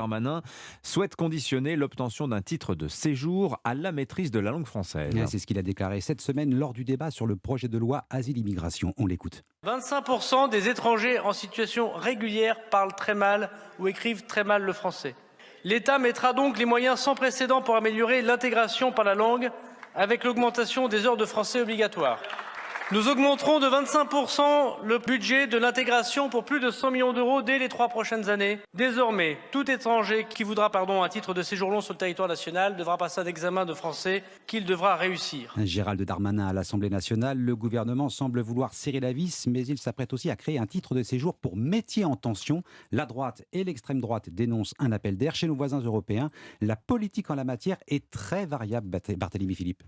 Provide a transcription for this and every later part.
Darmanin souhaite conditionner l'obtention d'un titre de séjour à la maîtrise de la langue française. C'est ce qu'il a déclaré cette semaine lors du débat sur le projet de loi Asile-Immigration. On l'écoute. 25% des étrangers en situation régulière parlent très mal ou écrivent très mal le français. L'État mettra donc les moyens sans précédent pour améliorer l'intégration par la langue avec l'augmentation des heures de français obligatoires. Nous augmenterons de 25% le budget de l'intégration pour plus de 100 millions d'euros dès les 3 prochaines années. Désormais, tout étranger qui voudra un titre de séjour long sur le territoire national devra passer un examen de français qu'il devra réussir. Gérald Darmanin à l'Assemblée nationale, le gouvernement semble vouloir serrer la vis, mais il s'apprête aussi à créer un titre de séjour pour métiers en tension. La droite et l'extrême droite dénoncent un appel d'air chez nos voisins européens. La politique en la matière est très variable, Barthélémy Philippe.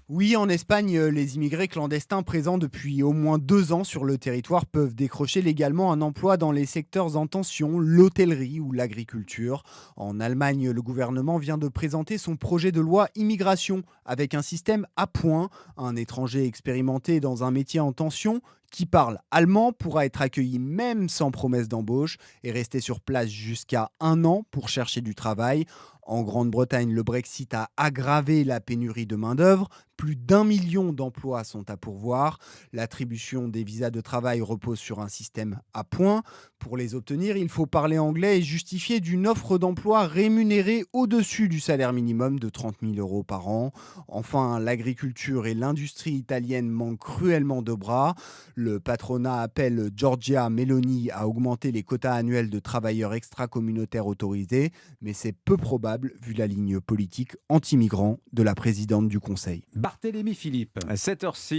Oui, en Espagne, les immigrés clandestins présents depuis au moins 2 ans sur le territoire peuvent décrocher légalement un emploi dans les secteurs en tension, l'hôtellerie ou l'agriculture. En Allemagne, le gouvernement vient de présenter son projet de loi immigration avec un système à points. Un étranger expérimenté dans un métier en tension qui parle allemand pourra être accueilli même sans promesse d'embauche et rester sur place jusqu'à 1 an pour chercher du travail. En Grande-Bretagne, le Brexit a aggravé la pénurie de main-d'œuvre. Plus d'1 million d'emplois sont à pourvoir. L'attribution des visas de travail repose sur un système à points. Pour les obtenir, il faut parler anglais et justifier d'une offre d'emploi rémunérée au-dessus du salaire minimum de 30 000 euros par an. Enfin, l'agriculture et l'industrie italienne manquent cruellement de bras. Le patronat appelle Giorgia Meloni à augmenter les quotas annuels de travailleurs extra-communautaires autorisés, mais c'est peu probable vu la ligne politique anti-migrants de la présidente du Conseil. Barthélémy Philippe. À 7h06.